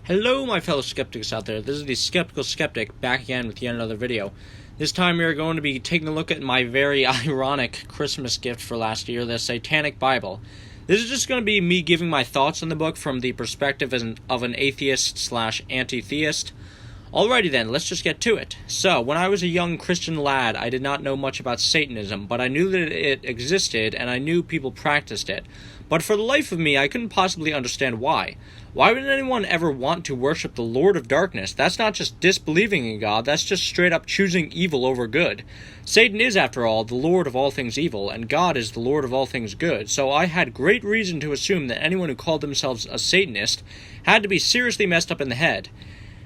Hello, my fellow skeptics out there. This is the Skeptical Skeptic back again with yet another video. This time we are going to be taking a look at my very ironic Christmas gift for last year, the Satanic Bible. This is just going to be me giving my thoughts on the book from the perspective of an atheist/anti-theist. Alrighty then, let's just get to it. So, when I was a young Christian lad, I did not know much about Satanism, but I knew that it existed, and I knew people practiced it. But for the life of me, I couldn't possibly understand why. Why would anyone ever want to worship the Lord of Darkness? That's not just disbelieving in God, that's just straight up choosing evil over good. Satan is, after all, the Lord of all things evil, and God is the Lord of all things good, so I had great reason to assume that anyone who called themselves a Satanist had to be seriously messed up in the head.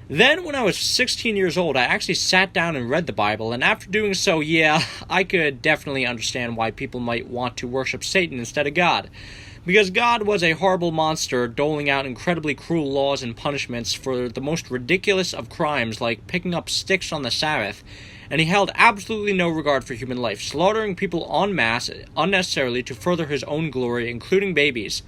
Then, when I was 16 years old, I actually sat down and read the Bible, and after doing so, I could definitely understand why people might want to worship Satan instead of God. Because God was a horrible monster, doling out incredibly cruel laws and punishments for the most ridiculous of crimes, like picking up sticks on the Sabbath, and he held absolutely no regard for human life, slaughtering people en masse unnecessarily to further his own glory, including babies.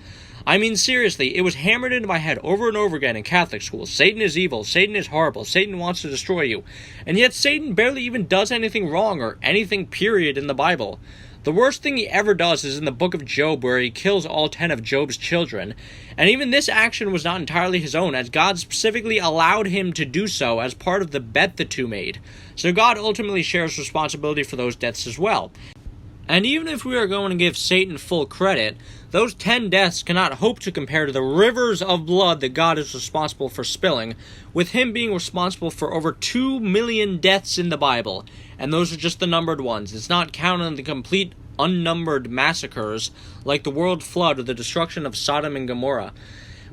I mean, seriously, it was hammered into my head over and over again in Catholic schools. Satan is evil, Satan is horrible, Satan wants to destroy you. And yet Satan barely even does anything wrong or anything period in the Bible. The worst thing he ever does is in the book of Job, where he kills all 10 of Job's children. And even this action was not entirely his own, as God specifically allowed him to do so as part of the bet the two made. So God ultimately shares responsibility for those deaths as well. And even if we are going to give Satan full credit, those 10 deaths cannot hope to compare to the rivers of blood that God is responsible for spilling, with him being responsible for over 2 million deaths in the Bible. And those are just the numbered ones. It's not counting the complete unnumbered massacres, like the world flood or the destruction of Sodom and Gomorrah.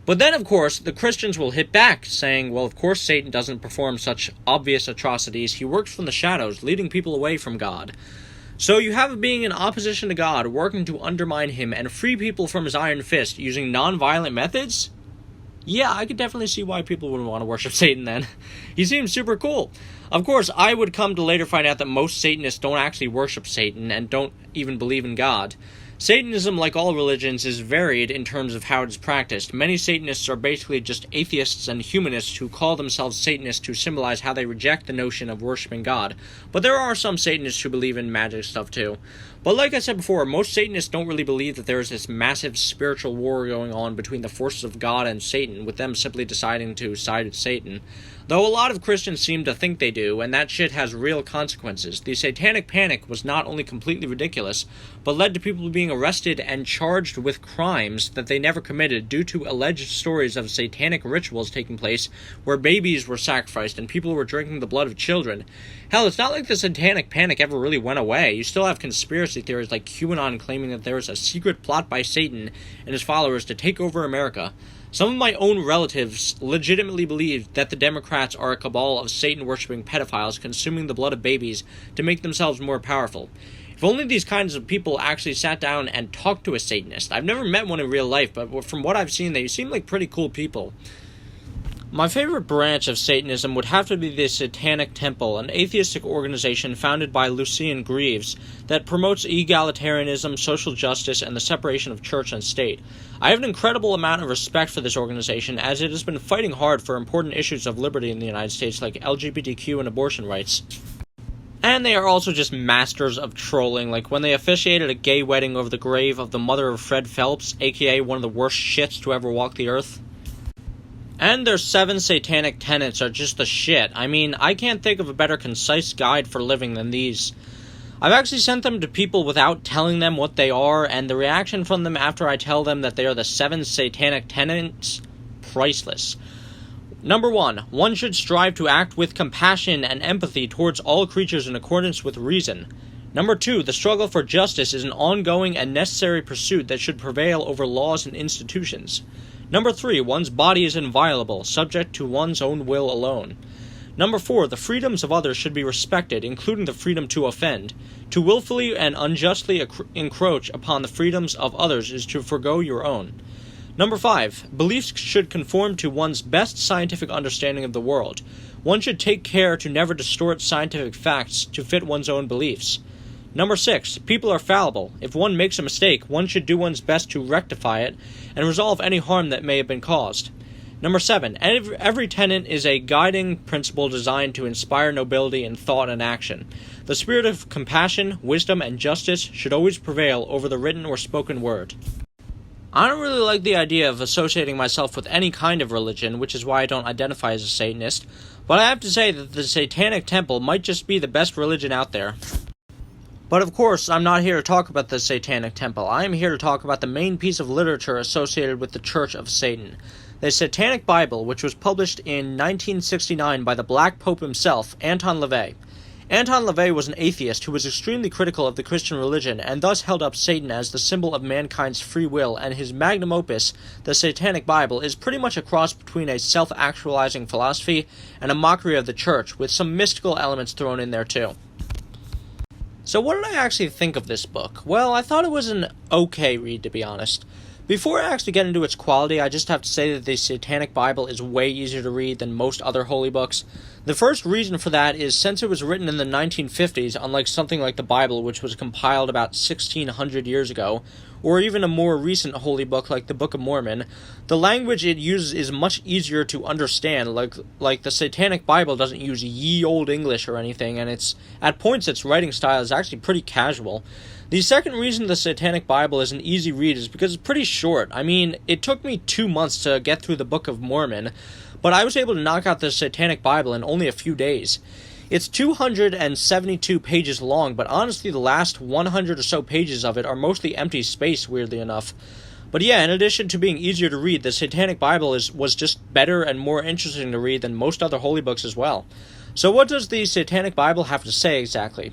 But then, of course, the Christians will hit back, saying, well, of course Satan doesn't perform such obvious atrocities. He works from the shadows, leading people away from God. So you have a being in opposition to God, working to undermine him and free people from his iron fist using non-violent methods? Yeah, I could definitely see why people would want to worship Satan then. He seems super cool. Of course, I would come to later find out that most Satanists don't actually worship Satan and don't even believe in God. Satanism, like all religions, is varied in terms of how it is practiced. Many Satanists are basically just atheists and humanists who call themselves Satanists to symbolize how they reject the notion of worshiping God. But there are some Satanists who believe in magic stuff too. But like I said before, most Satanists don't really believe that there is this massive spiritual war going on between the forces of God and Satan, with them simply deciding to side with Satan. Though a lot of Christians seem to think they do, and that shit has real consequences. The Satanic Panic was not only completely ridiculous, but led to people being arrested and charged with crimes that they never committed due to alleged stories of satanic rituals taking place where babies were sacrificed and people were drinking the blood of children. Hell, it's not like the Satanic Panic ever really went away. You still have conspiracy theories like QAnon claiming that there is a secret plot by Satan and his followers to take over America. Some of my own relatives legitimately believe that the Democrats are a cabal of Satan-worshipping pedophiles consuming the blood of babies to make themselves more powerful. If only these kinds of people actually sat down and talked to a Satanist. I've never met one in real life, but from what I've seen, they seem like pretty cool people. My favorite branch of Satanism would have to be the Satanic Temple, an atheistic organization founded by Lucien Greaves that promotes egalitarianism, social justice, and the separation of church and state. I have an incredible amount of respect for this organization, as it has been fighting hard for important issues of liberty in the United States, like LGBTQ and abortion rights. And they are also just masters of trolling, like when they officiated a gay wedding over the grave of the mother of Fred Phelps, aka one of the worst shits to ever walk the earth. And their 7 Satanic Tenets are just the shit. I mean, I can't think of a better concise guide for living than these. I've actually sent them to people without telling them what they are, and the reaction from them after I tell them that they are the 7 Satanic Tenets, priceless. Number 1, one should strive to act with compassion and empathy towards all creatures in accordance with reason. Number 2, the struggle for justice is an ongoing and necessary pursuit that should prevail over laws and institutions. Number 3, one's body is inviolable, subject to one's own will alone. Number 4, the freedoms of others should be respected, including the freedom to offend. To willfully and unjustly encroach upon the freedoms of others is to forgo your own. Number 5, beliefs should conform to one's best scientific understanding of the world. One should take care to never distort scientific facts to fit one's own beliefs. Number 6, people are fallible. If one makes a mistake, one should do one's best to rectify it and resolve any harm that may have been caused. Number 7. Every tenet is a guiding principle designed to inspire nobility in thought and action. The spirit of compassion, wisdom, and justice should always prevail over the written or spoken word. I don't really like the idea of associating myself with any kind of religion, which is why I don't identify as a Satanist, but I have to say that the Satanic Temple might just be the best religion out there. But of course, I'm not here to talk about the Satanic Temple. I am here to talk about the main piece of literature associated with the Church of Satan. The Satanic Bible, which was published in 1969 by the Black Pope himself, Anton LaVey. Anton LaVey was an atheist who was extremely critical of the Christian religion and thus held up Satan as the symbol of mankind's free will, and his magnum opus, the Satanic Bible, is pretty much a cross between a self-actualizing philosophy and a mockery of the church, with some mystical elements thrown in there too. So what did I actually think of this book? Well, I thought it was an okay read, to be honest. Before I actually get into its quality, I just have to say that the Satanic Bible is way easier to read than most other holy books. The first reason for that is since it was written in the 1950s, unlike something like the Bible, which was compiled about 1600 years ago, or even a more recent holy book like the Book of Mormon, the language it uses is much easier to understand. Like the Satanic Bible doesn't use ye old English or anything, and at points its writing style is actually pretty casual. The second reason the Satanic Bible is an easy read is because it's pretty short. I mean, it took me 2 months to get through the Book of Mormon, but I was able to knock out the Satanic Bible in only a few days. It's 272 pages long, but honestly the last 100 or so pages of it are mostly empty space, weirdly enough. But yeah, in addition to being easier to read, the Satanic Bible was just better and more interesting to read than most other holy books as well. So what does the Satanic Bible have to say exactly?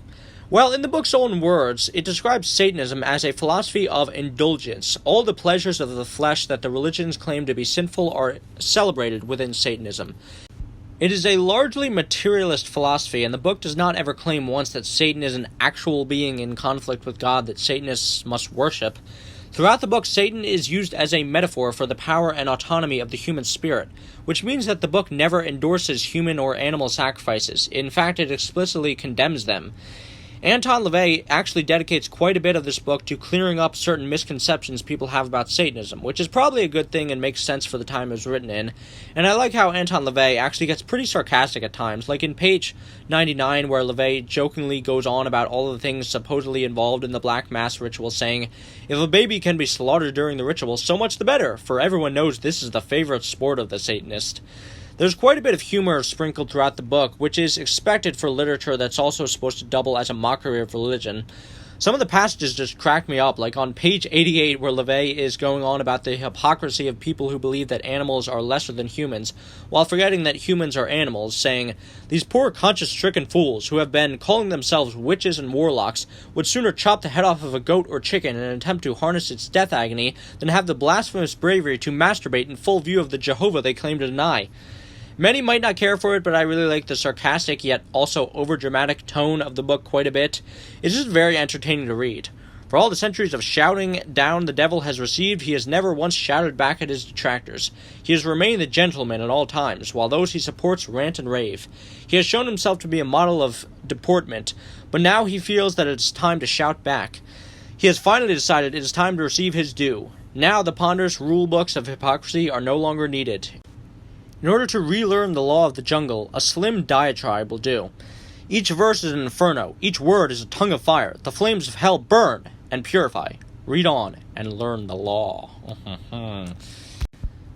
Well, in the book's own words, it describes Satanism as a philosophy of indulgence. All the pleasures of the flesh that the religions claim to be sinful are celebrated within Satanism. It is a largely materialist philosophy, and the book does not ever claim once that Satan is an actual being in conflict with God that Satanists must worship. Throughout the book, Satan is used as a metaphor for the power and autonomy of the human spirit, which means that the book never endorses human or animal sacrifices. In fact, it explicitly condemns them. Anton LaVey actually dedicates quite a bit of this book to clearing up certain misconceptions people have about Satanism, which is probably a good thing and makes sense for the time it was written in. And I like how Anton LaVey actually gets pretty sarcastic at times, like in page 99 where LaVey jokingly goes on about all the things supposedly involved in the Black Mass ritual, saying, "If a baby can be slaughtered during the ritual, so much the better, for everyone knows this is the favorite sport of the Satanist." There's quite a bit of humor sprinkled throughout the book, which is expected for literature that's also supposed to double as a mockery of religion. Some of the passages just crack me up, like on page 88 where LaVey is going on about the hypocrisy of people who believe that animals are lesser than humans, while forgetting that humans are animals, saying, "These poor conscience-stricken fools, who have been calling themselves witches and warlocks, would sooner chop the head off of a goat or chicken in an attempt to harness its death agony than have the blasphemous bravery to masturbate in full view of the Jehovah they claim to deny." Many might not care for it, but I really like the sarcastic yet also overdramatic tone of the book quite a bit. It's just very entertaining to read. For all the centuries of shouting down the devil has received, he has never once shouted back at his detractors. He has remained the gentleman at all times, while those he supports rant and rave. He has shown himself to be a model of deportment, but now he feels that it is time to shout back. He has finally decided it is time to receive his due. Now the ponderous rule books of hypocrisy are no longer needed. In order to relearn the law of the jungle, a slim diatribe will do. Each verse is an inferno. Each word is a tongue of fire. The flames of hell burn and purify. Read on and learn the law. But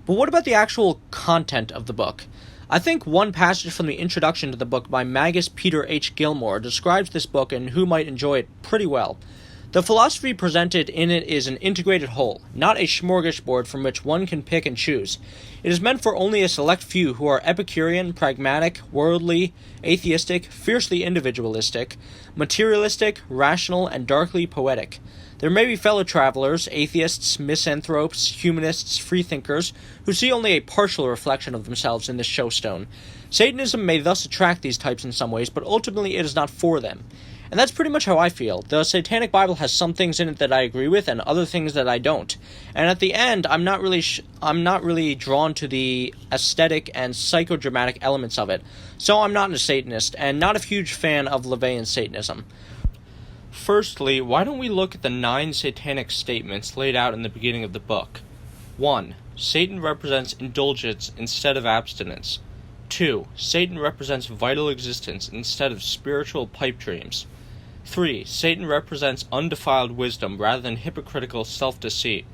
what about the actual content of the book? I think one passage from the introduction to the book by Magus Peter H. Gilmore describes this book and who might enjoy it pretty well. The philosophy presented in it is an integrated whole, not a smorgasbord from which one can pick and choose. It is meant for only a select few who are Epicurean, pragmatic, worldly, atheistic, fiercely individualistic, materialistic, rational, and darkly poetic. There may be fellow travelers, atheists, misanthropes, humanists, freethinkers, who see only a partial reflection of themselves in this showstone. Satanism may thus attract these types in some ways, but ultimately it is not for them. And that's pretty much how I feel. The Satanic Bible has some things in it that I agree with and other things that I don't. And at the end, I'm not really drawn to the aesthetic and psychodramatic elements of it. So I'm not a Satanist and not a huge fan of LaVeyan Satanism. Firstly, why don't we look at the 9 satanic statements laid out in the beginning of the book? 1. Satan represents indulgence instead of abstinence. 2. Satan represents vital existence instead of spiritual pipe dreams. 3. Satan represents undefiled wisdom rather than hypocritical self-deceit.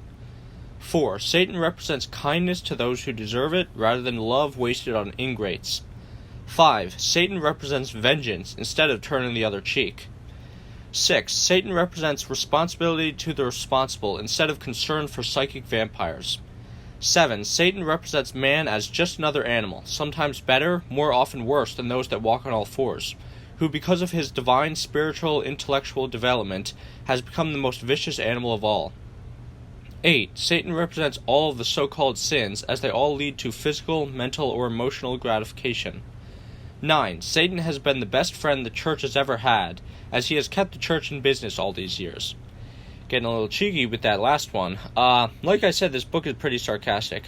4. Satan represents kindness to those who deserve it rather than love wasted on ingrates. 5. Satan represents vengeance instead of turning the other cheek. 6. Satan represents responsibility to the responsible instead of concern for psychic vampires. 7. Satan represents man as just another animal, sometimes better, more often worse than those that walk on all fours, who because of his divine spiritual intellectual development has become the most vicious animal of all. 8. Satan represents all of the so-called sins as they all lead to physical, mental, or emotional gratification. 9. Satan has been the best friend the church has ever had, as he has kept the church in business all these years. Getting a little cheeky with that last one. Like I said, this book is pretty sarcastic.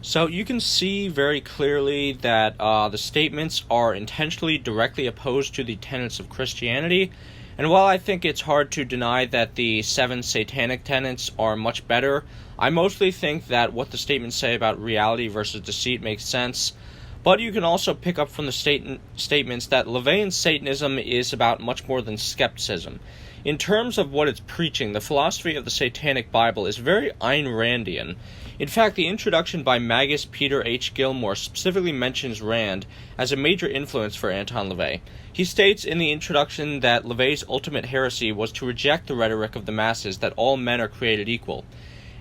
So you can see very clearly that the statements are intentionally directly opposed to the tenets of Christianity. And while I think it's hard to deny that the 7 satanic tenets are much better, I mostly think that what the statements say about reality versus deceit makes sense. But you can also pick up from the statements that LaVeyan's Satanism is about much more than skepticism. In terms of what it's preaching, the philosophy of the Satanic Bible is very Ayn Randian. In fact, the introduction by Magus Peter H. Gilmore specifically mentions Rand as a major influence for Anton LaVey. He states in the introduction that LaVey's ultimate heresy was to reject the rhetoric of the masses that all men are created equal.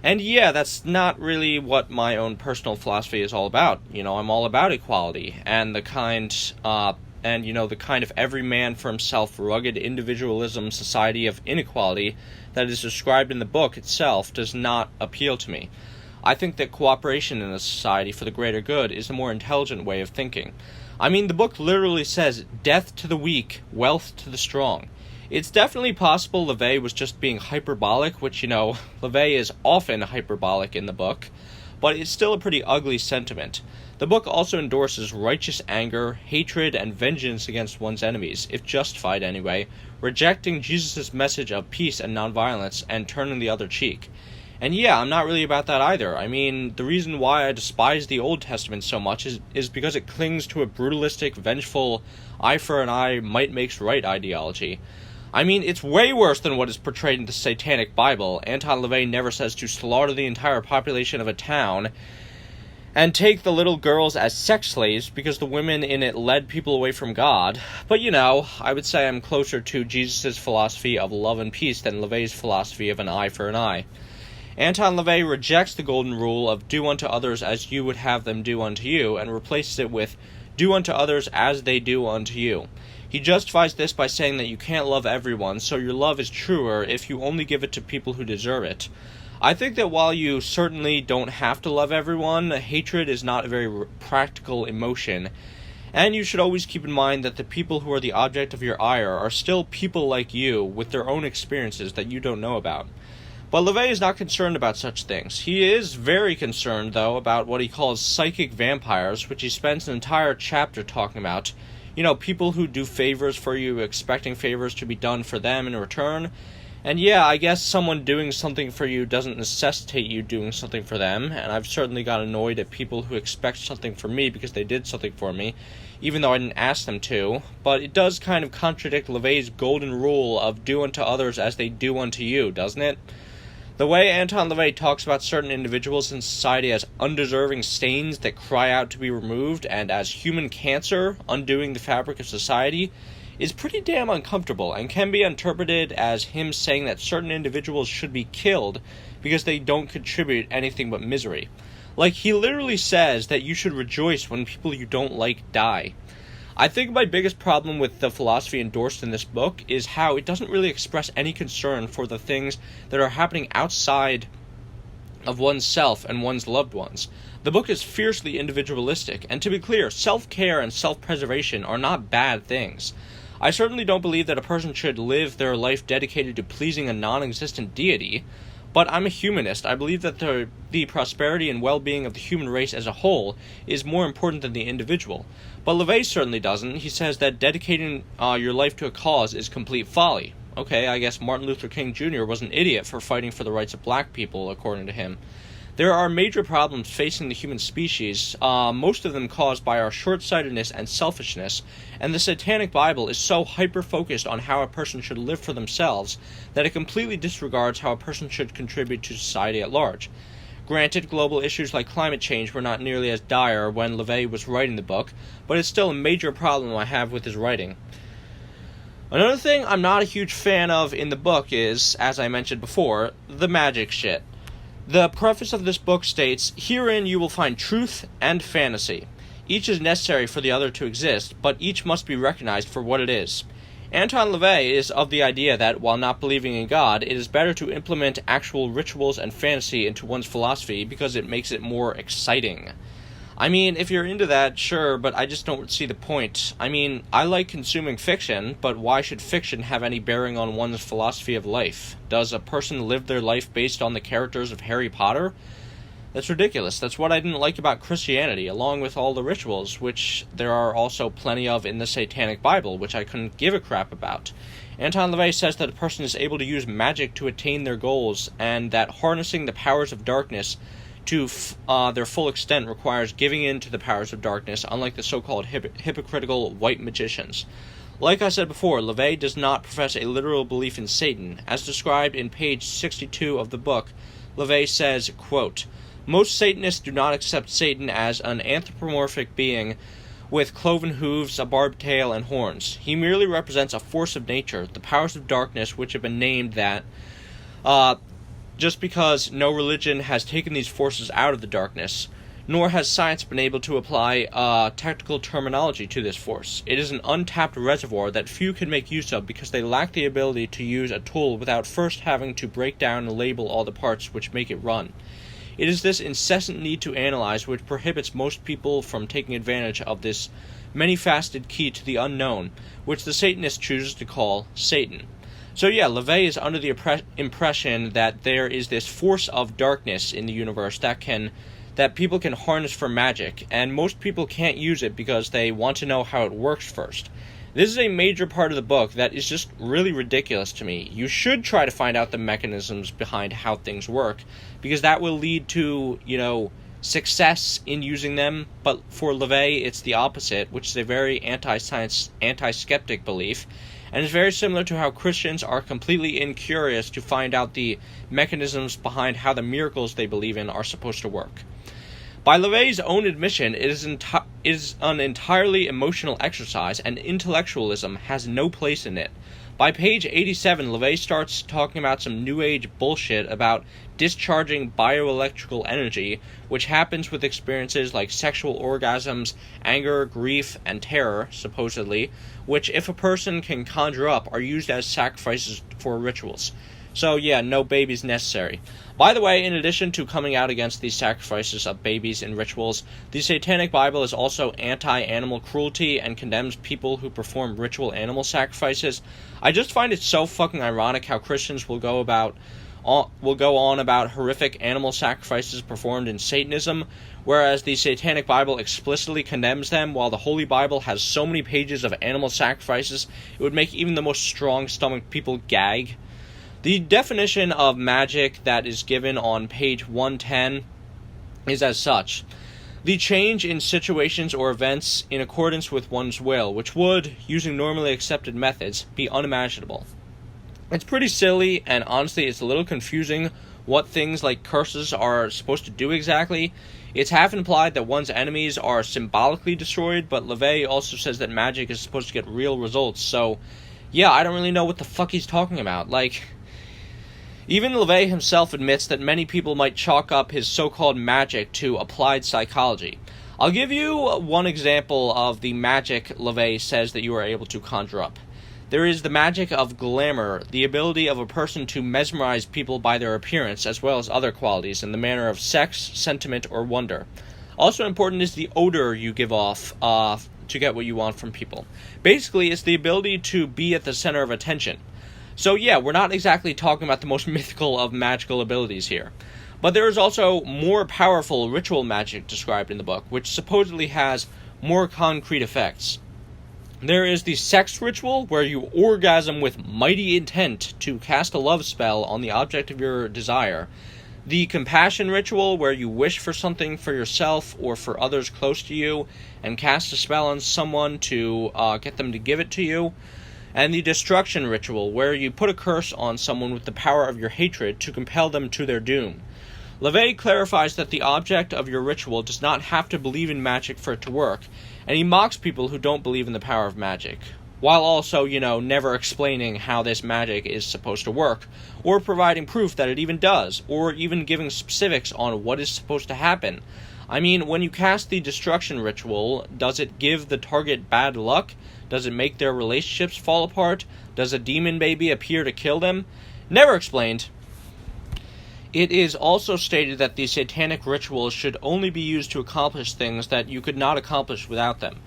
And yeah, that's not really what my own personal philosophy is all about. I'm all about equality and the kind of every man for himself, rugged individualism society of inequality that is described in the book itself does not appeal to me. I think that cooperation in a society for the greater good is a more intelligent way of thinking. I mean, the book literally says, death to the weak, wealth to the strong. It's definitely possible LaVey was just being hyperbolic, which, LaVey is often hyperbolic in the book, but it's still a pretty ugly sentiment. The book also endorses righteous anger, hatred, and vengeance against one's enemies, if justified anyway, rejecting Jesus' message of peace and nonviolence, and turning the other cheek. And yeah, I'm not really about that either. I mean, the reason why I despise the Old Testament so much is because it clings to a brutalistic, vengeful, eye for an eye, might makes right ideology. I mean, it's way worse than what is portrayed in the Satanic Bible. Anton LaVey never says to slaughter the entire population of a town and take the little girls as sex slaves because the women in it led people away from God. But I would say I'm closer to Jesus' philosophy of love and peace than LaVey's philosophy of an eye for an eye. Anton LaVey rejects the golden rule of do unto others as you would have them do unto you and replaces it with do unto others as they do unto you. He justifies this by saying that you can't love everyone, so your love is truer if you only give it to people who deserve it. I think that while you certainly don't have to love everyone, hatred is not a very practical emotion, and you should always keep in mind that the people who are the object of your ire are still people like you with their own experiences that you don't know about. But LaVey is not concerned about such things. He is very concerned, though, about what he calls psychic vampires, which he spends an entire chapter talking about. People who do favors for you, expecting favors to be done for them in return. And yeah, I guess someone doing something for you doesn't necessitate you doing something for them, and I've certainly got annoyed at people who expect something from me because they did something for me, even though I didn't ask them to. But it does kind of contradict LaVey's golden rule of do unto others as they do unto you, doesn't it? The way Anton LaVey talks about certain individuals in society as undeserving stains that cry out to be removed and as human cancer undoing the fabric of society is pretty damn uncomfortable and can be interpreted as him saying that certain individuals should be killed because they don't contribute anything but misery. Like, he literally says that you should rejoice when people you don't like die. I think my biggest problem with the philosophy endorsed in this book is how it doesn't really express any concern for the things that are happening outside of oneself and one's loved ones. The book is fiercely individualistic, and to be clear, self-care and self-preservation are not bad things. I certainly don't believe that a person should live their life dedicated to pleasing a non-existent deity, but I'm a humanist. I believe that the prosperity and well-being of the human race as a whole is more important than the individual. But LaVey certainly doesn't. He says that dedicating your life to a cause is complete folly. Okay, I guess Martin Luther King Jr. was an idiot for fighting for the rights of black people, according to him. There are major problems facing the human species, most of them caused by our short-sightedness and selfishness, and the Satanic Bible is so hyper-focused on how a person should live for themselves that it completely disregards how a person should contribute to society at large. Granted, global issues like climate change were not nearly as dire when LaVey was writing the book, but it's still a major problem I have with his writing. Another thing I'm not a huge fan of in the book is, as I mentioned before, the magic shit. The preface of this book states, "Herein you will find truth and fantasy. Each is necessary for the other to exist, but each must be recognized for what it is." Anton LaVey is of the idea that, while not believing in God, it is better to implement actual rituals and fantasy into one's philosophy because it makes it more exciting. I mean, if you're into that, sure, but I just don't see the point. I mean, I like consuming fiction, but why should fiction have any bearing on one's philosophy of life? Does a person live their life based on the characters of Harry Potter? That's ridiculous. That's what I didn't like about Christianity, along with all the rituals, which there are also plenty of in the Satanic Bible, which I couldn't give a crap about. Anton LaVey says that a person is able to use magic to attain their goals, and that harnessing the powers of darkness to their full extent requires giving in to the powers of darkness, unlike the so-called hypocritical white magicians. Like I said before, LaVey does not profess a literal belief in Satan. As described in page 62 of the book, LaVey says, quote, "Most Satanists do not accept Satan as an anthropomorphic being with cloven hooves, a barbed tail, and horns. He merely represents a force of nature, the powers of darkness which have been named that, just because no religion has taken these forces out of the darkness, nor has science been able to apply technical terminology to this force. It is an untapped reservoir that few can make use of because they lack the ability to use a tool without first having to break down and label all the parts which make it run. It is this incessant need to analyze which prohibits most people from taking advantage of this many-faceted key to the unknown, which the Satanist chooses to call Satan." So yeah, LaVey is under the impression that there is this force of darkness in the universe that people can harness for magic, and most people can't use it because they want to know how it works first. This is a major part of the book that is just really ridiculous to me. You should try to find out the mechanisms behind how things work, because that will lead to, success in using them, but for LaVey it's the opposite, which is a very anti-science, anti-skeptic belief, and it's very similar to how Christians are completely incurious to find out the mechanisms behind how the miracles they believe in are supposed to work. By LaVey's own admission, it is an entirely emotional exercise, and intellectualism has no place in it. By page 87, LaVey starts talking about some New Age bullshit about discharging bioelectrical energy, which happens with experiences like sexual orgasms, anger, grief, and terror, supposedly, which, if a person can conjure up, are used as sacrifices for rituals. So yeah, no babies necessary. By the way, in addition to coming out against these sacrifices of babies in rituals, the Satanic Bible is also anti-animal cruelty and condemns people who perform ritual animal sacrifices. I just find it so fucking ironic how Christians will go on about horrific animal sacrifices performed in Satanism, whereas the Satanic Bible explicitly condemns them, while the Holy Bible has so many pages of animal sacrifices it would make even the most strong-stomached people gag. The definition of magic that is given on page 110 is as such: the change in situations or events in accordance with one's will, which would, using normally accepted methods, be unimaginable. It's pretty silly, and honestly it's a little confusing what things like curses are supposed to do exactly. It's half implied that one's enemies are symbolically destroyed, but LaVey also says that magic is supposed to get real results, so yeah, I don't really know what the fuck he's talking about. Even LaVey himself admits that many people might chalk up his so-called magic to applied psychology. I'll give you one example of the magic LaVey says that you are able to conjure up. There is the magic of glamour, the ability of a person to mesmerize people by their appearance, as well as other qualities in the manner of sex, sentiment, or wonder. Also important is the odor you give off to get what you want from people. Basically, it's the ability to be at the center of attention. So yeah, we're not exactly talking about the most mythical of magical abilities here. But there is also more powerful ritual magic described in the book, which supposedly has more concrete effects. There is the sex ritual, where you orgasm with mighty intent to cast a love spell on the object of your desire. The compassion ritual, where you wish for something for yourself or for others close to you and cast a spell on someone to get them to give it to you. And the destruction ritual, where you put a curse on someone with the power of your hatred to compel them to their doom. LaVey clarifies that the object of your ritual does not have to believe in magic for it to work, and he mocks people who don't believe in the power of magic, while also, never explaining how this magic is supposed to work, or providing proof that it even does, or even giving specifics on what is supposed to happen. I mean, when you cast the destruction ritual, does it give the target bad luck? Does it make their relationships fall apart? Does a demon baby appear to kill them? Never explained. It is also stated that the satanic rituals should only be used to accomplish things that you could not accomplish without them,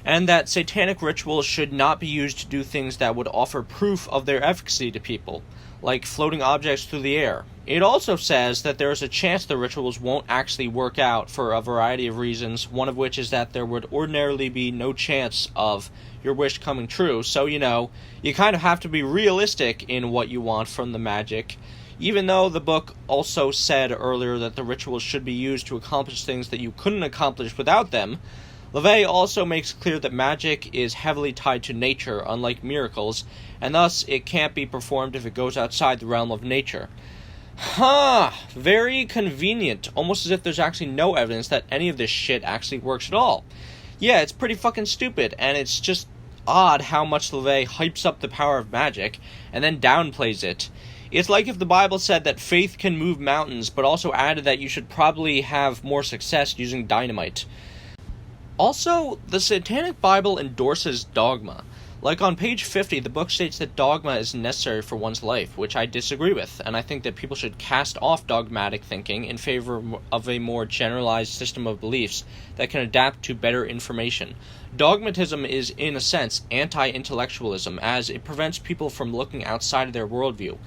and that satanic rituals should not be used to do things that would offer proof of their efficacy to people, like floating objects through the air. It also says that there is a chance the rituals won't actually work out for a variety of reasons, one of which is that there would ordinarily be no chance of your wish coming true, so you kind of have to be realistic in what you want from the magic. Even though the book also said earlier that the rituals should be used to accomplish things that you couldn't accomplish without them, LaVey also makes clear that magic is heavily tied to nature, unlike miracles, and thus it can't be performed if it goes outside the realm of nature. Very convenient, almost as if there's actually no evidence that any of this shit actually works at all. Yeah, it's pretty fucking stupid, and it's just odd how much LaVey hypes up the power of magic, and then downplays it. It's like if the Bible said that faith can move mountains, but also added that you should probably have more success using dynamite. Also, the Satanic Bible endorses dogma. Like on page 50, the book states that dogma is necessary for one's life, which I disagree with, and I think that people should cast off dogmatic thinking in favor of a more generalized system of beliefs that can adapt to better information. Dogmatism is, in a sense, anti-intellectualism, as it prevents people from looking outside of their worldview.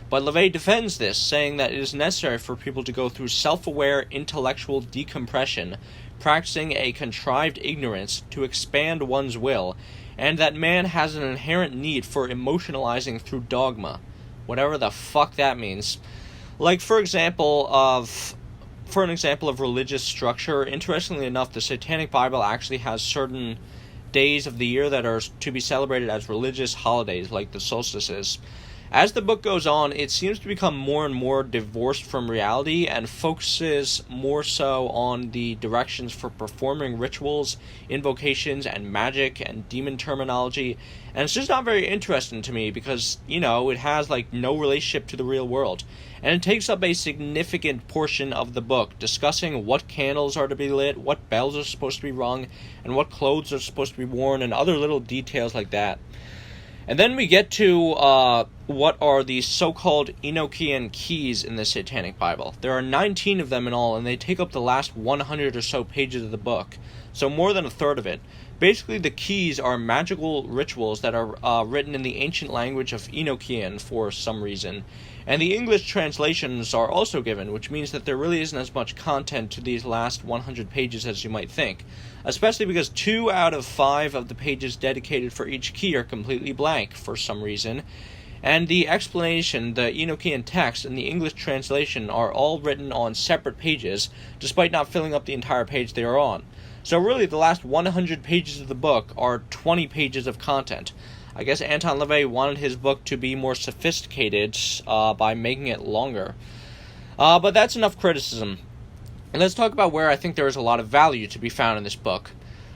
But LaVey defends this, saying that it is necessary for people to go through self-aware intellectual decompression, practicing a contrived ignorance to expand one's will, and that man has an inherent need for emotionalizing through dogma, whatever the fuck that means. Like, for an example of religious structure, interestingly enough, the Satanic Bible actually has certain days of the year that are to be celebrated as religious holidays, like the solstices. As the book goes on, it seems to become more and more divorced from reality and focuses more so on the directions for performing rituals, invocations, and magic and demon terminology. And it's just not very interesting to me because, it has no relationship to the real world. And it takes up a significant portion of the book, discussing what candles are to be lit, what bells are supposed to be rung, and what clothes are supposed to be worn, and other little details like that. And then we get to what are the so-called Enochian Keys in the Satanic Bible. There are 19 of them in all, and they take up the last 100 or so pages of the book, so more than a third of it. Basically, the keys are magical rituals that are written in the ancient language of Enochian for some reason. And the English translations are also given, which means that there really isn't as much content to these last 100 pages as you might think, especially because 2 out of 5 of the pages dedicated for each key are completely blank for some reason, and the explanation, the Enochian text, and the English translation are all written on separate pages, despite not filling up the entire page they are on. So really, the last 100 pages of the book are 20 pages of content. I guess Anton LaVey wanted his book to be more sophisticated by making it longer. But that's enough criticism. And let's talk about where I think there is a lot of value to be found in this book.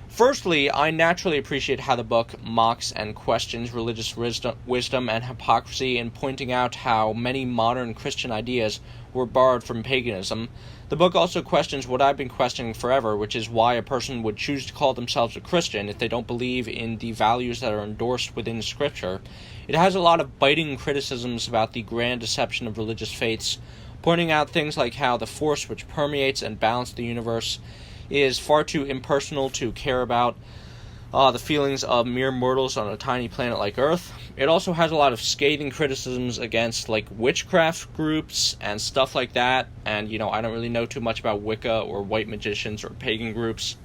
Firstly, I naturally appreciate how the book mocks and questions religious wisdom and hypocrisy in pointing out how many modern Christian ideas were borrowed from paganism. The book also questions what I've been questioning forever, which is why a person would choose to call themselves a Christian if they don't believe in the values that are endorsed within Scripture. It has a lot of biting criticisms about the grand deception of religious faiths, pointing out things like how the force which permeates and balances the universe is far too impersonal to care about the feelings of mere mortals on a tiny planet like Earth. It also has a lot of scathing criticisms against witchcraft groups and stuff like that, and I don't really know too much about Wicca or white magicians or pagan groups,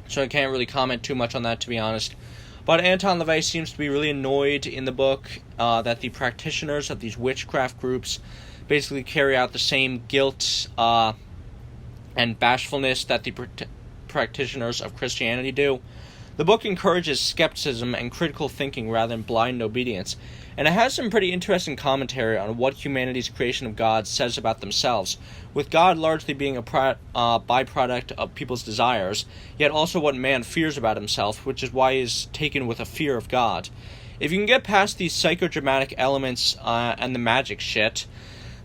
so I can't really comment too much on that, to be honest. But Anton LaVey seems to be really annoyed in the book that the practitioners of these witchcraft groups basically carry out the same guilt and bashfulness that the practitioners of Christianity do. The book encourages skepticism and critical thinking rather than blind obedience, and it has some pretty interesting commentary on what humanity's creation of God says about themselves, with God largely being a byproduct of people's desires, yet also what man fears about himself, which is why he is taken with a fear of God. If you can get past these psychodramatic elements and the magic shit,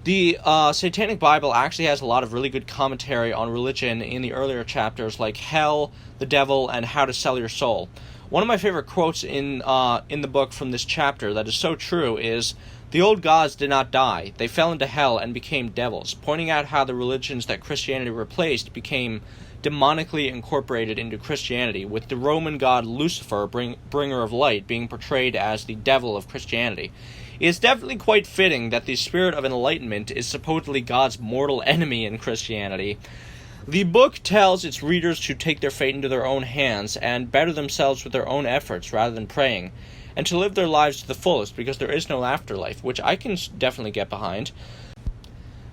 the Satanic Bible actually has a lot of really good commentary on religion in the earlier chapters, like hell, the devil, and how to sell your soul. One of my favorite quotes in the book from this chapter that is so true is, "The old gods did not die. They fell into hell and became devils," pointing out how the religions that Christianity replaced became demonically incorporated into Christianity, with the Roman god Lucifer, bringer of light, being portrayed as the devil of Christianity. It is definitely quite fitting that the spirit of enlightenment is supposedly God's mortal enemy in Christianity. The book tells its readers to take their fate into their own hands and better themselves with their own efforts rather than praying, and to live their lives to the fullest because there is no afterlife, which I can definitely get behind.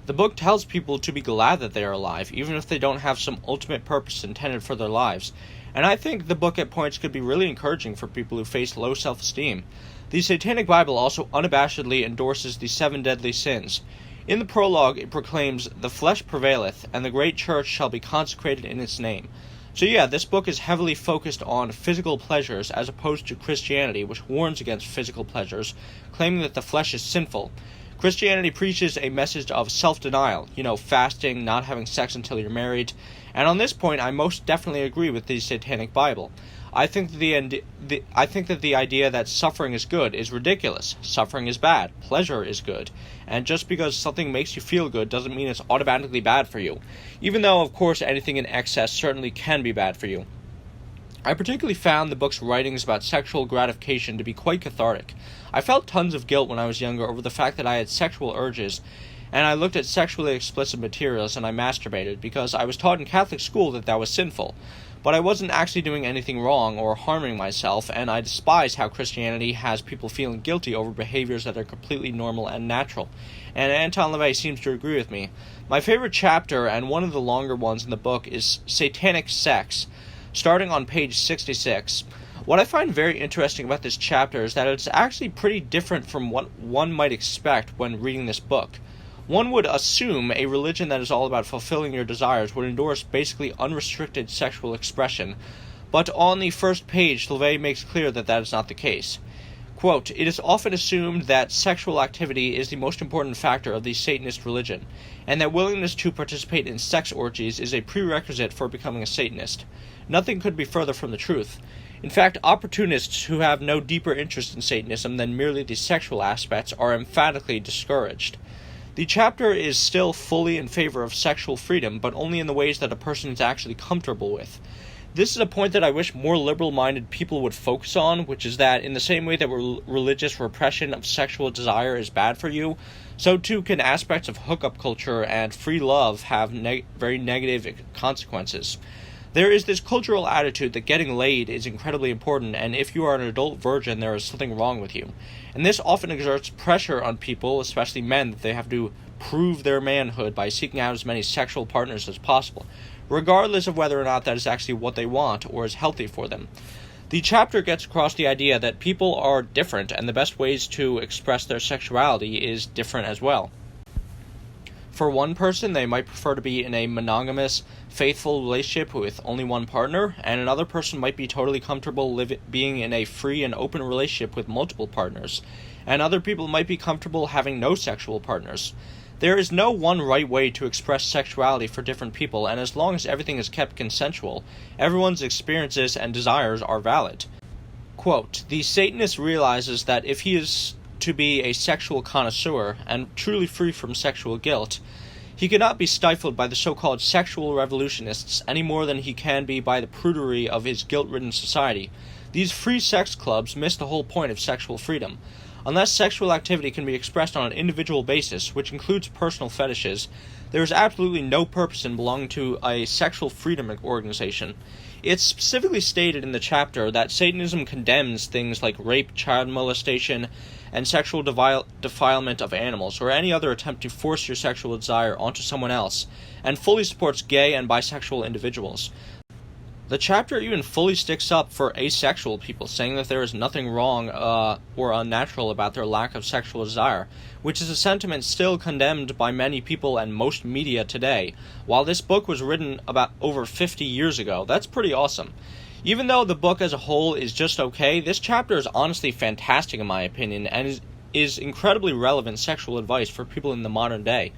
The book tells people to be glad that they are alive, even if they don't have some ultimate purpose intended for their lives, and I think the book at points could be really encouraging for people who face low self-esteem. The Satanic Bible also unabashedly endorses the 7 deadly sins. In the prologue, it proclaims, "The flesh prevaileth, and the great church shall be consecrated in its name." So yeah, this book is heavily focused on physical pleasures as opposed to Christianity, which warns against physical pleasures, claiming that the flesh is sinful. Christianity preaches a message of self-denial, fasting, not having sex until you're married, and on this point I most definitely agree with the Satanic Bible. I think that the idea that suffering is good is ridiculous. Suffering is bad. Pleasure is good. And just because something makes you feel good doesn't mean it's automatically bad for you, even though, of course, anything in excess certainly can be bad for you. I particularly found the book's writings about sexual gratification to be quite cathartic. I felt tons of guilt when I was younger over the fact that I had sexual urges, and I looked at sexually explicit materials and I masturbated because I was taught in Catholic school that was sinful. But I wasn't actually doing anything wrong or harming myself, and I despise how Christianity has people feeling guilty over behaviors that are completely normal and natural. And Anton LaVey seems to agree with me. My favorite chapter, and one of the longer ones in the book, is Satanic Sex, starting on page 66. What I find very interesting about this chapter is that it's actually pretty different from what one might expect when reading this book. One would assume a religion that is all about fulfilling your desires would endorse basically unrestricted sexual expression, but on the first page, LaVey makes clear that that is not the case. Quote, "It is often assumed that sexual activity is the most important factor of the Satanist religion, and that willingness to participate in sex orgies is a prerequisite for becoming a Satanist. Nothing could be further from the truth. In fact, opportunists who have no deeper interest in Satanism than merely the sexual aspects are emphatically discouraged." The chapter is still fully in favor of sexual freedom, but only in the ways that a person is actually comfortable with. This is a point that I wish more liberal-minded people would focus on, which is that in the same way that religious repression of sexual desire is bad for you, so too can aspects of hookup culture and free love have very negative consequences. There is this cultural attitude that getting laid is incredibly important, and if you are an adult virgin, there is something wrong with you. And this often exerts pressure on people, especially men, that they have to prove their manhood by seeking out as many sexual partners as possible, regardless of whether or not that is actually what they want or is healthy for them. The chapter gets across the idea that people are different, and the best ways to express their sexuality is different as well. For one person, they might prefer to be in a monogamous, faithful relationship with only one partner, and another person might be totally comfortable being in a free and open relationship with multiple partners, and other people might be comfortable having no sexual partners. There is no one right way to express sexuality for different people, and as long as everything is kept consensual, everyone's experiences and desires are valid. Quote, "The Satanist realizes that if he is to be a sexual connoisseur and truly free from sexual guilt, he cannot be stifled by the so-called sexual revolutionists any more than he can be by the prudery of his guilt-ridden society. These free sex clubs miss the whole point of sexual freedom. Unless sexual activity can be expressed on an individual basis, which includes personal fetishes, there is absolutely no purpose in belonging to a sexual freedom organization. It's specifically stated in the chapter that Satanism condemns things like rape, child molestation, and sexual defilement of animals, or any other attempt to force your sexual desire onto someone else, and fully supports gay and bisexual individuals. The chapter even fully sticks up for asexual people, saying that there is nothing wrong or unnatural about their lack of sexual desire, which is a sentiment still condemned by many people and most media today, while this book was written about over 50 years ago. That's pretty awesome. Even though the book as a whole is just okay, this chapter is honestly fantastic in my opinion, and is incredibly relevant sexual advice for people in the modern day.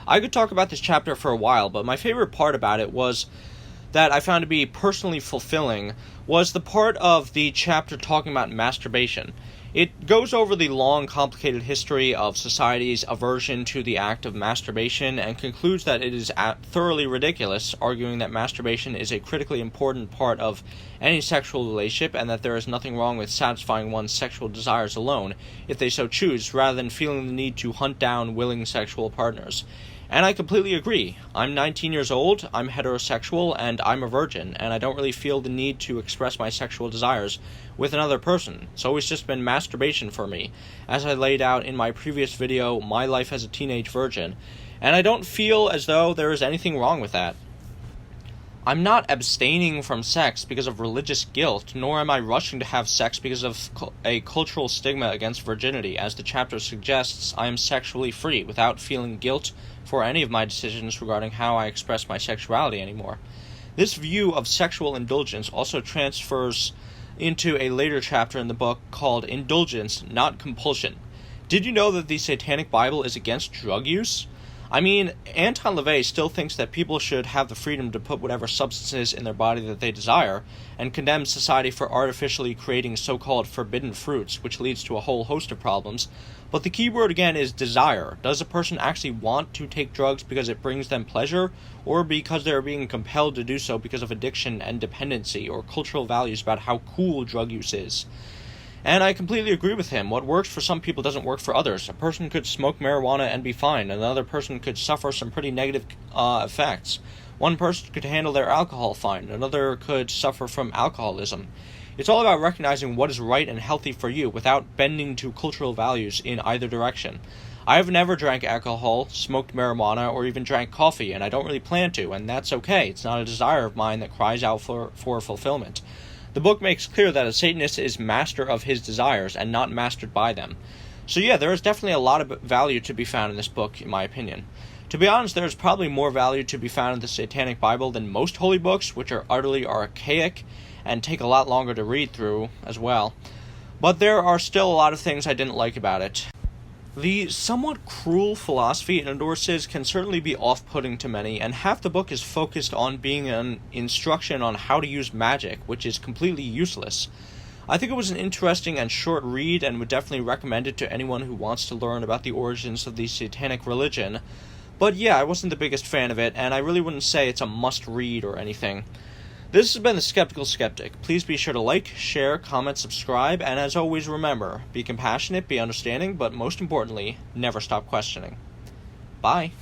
I could talk about this chapter for a while, but my favorite part about it was that I found to be personally fulfilling was the part of the chapter talking about masturbation. It goes over the long, complicated history of society's aversion to the act of masturbation and concludes that it is thoroughly ridiculous, arguing that masturbation is a critically important part of any sexual relationship and that there is nothing wrong with satisfying one's sexual desires alone, if they so choose, rather than feeling the need to hunt down willing sexual partners. And I completely agree. I'm 19 years old, I'm heterosexual, and I'm a virgin, and I don't really feel the need to express my sexual desires with another person. It's always just been masturbation for me, as I laid out in my previous video, My Life as a Teenage Virgin, and I don't feel as though there is anything wrong with that. I'm not abstaining from sex because of religious guilt, nor am I rushing to have sex because of a cultural stigma against virginity. As the chapter suggests, I am sexually free without feeling guilt for any of my decisions regarding how I express my sexuality anymore. This view of sexual indulgence also transfers into a later chapter in the book called Indulgence, Not Compulsion. Did you know that the Satanic Bible is against drug use? I mean, Anton LaVey still thinks that people should have the freedom to put whatever substances in their body that they desire, and condemns society for artificially creating so-called forbidden fruits, which leads to a whole host of problems. But the key word again is desire. Does a person actually want to take drugs because it brings them pleasure, or because they are being compelled to do so because of addiction and dependency, or cultural values about how cool drug use is? And I completely agree with him. What works for some people doesn't work for others. A person could smoke marijuana and be fine. Another person could suffer some pretty negative effects. One person could handle their alcohol fine. Another could suffer from alcoholism. It's all about recognizing what is right and healthy for you without bending to cultural values in either direction. I have never drank alcohol, smoked marijuana, or even drank coffee, and I don't really plan to, and that's okay. It's not a desire of mine that cries out for fulfillment. The book makes clear that a Satanist is master of his desires and not mastered by them. So yeah, there is definitely a lot of value to be found in this book, in my opinion. To be honest, there is probably more value to be found in the Satanic Bible than most holy books, which are utterly archaic and take a lot longer to read through as well. But there are still a lot of things I didn't like about it. The somewhat cruel philosophy it endorses can certainly be off-putting to many, and half the book is focused on being an instruction on how to use magic, which is completely useless. I think it was an interesting and short read, and would definitely recommend it to anyone who wants to learn about the origins of the satanic religion. But yeah, I wasn't the biggest fan of it, and I really wouldn't say it's a must-read or anything. This has been The Skeptical Skeptic. Please be sure to like, share, comment, subscribe, and as always remember, be compassionate, be understanding, but most importantly, never stop questioning. Bye.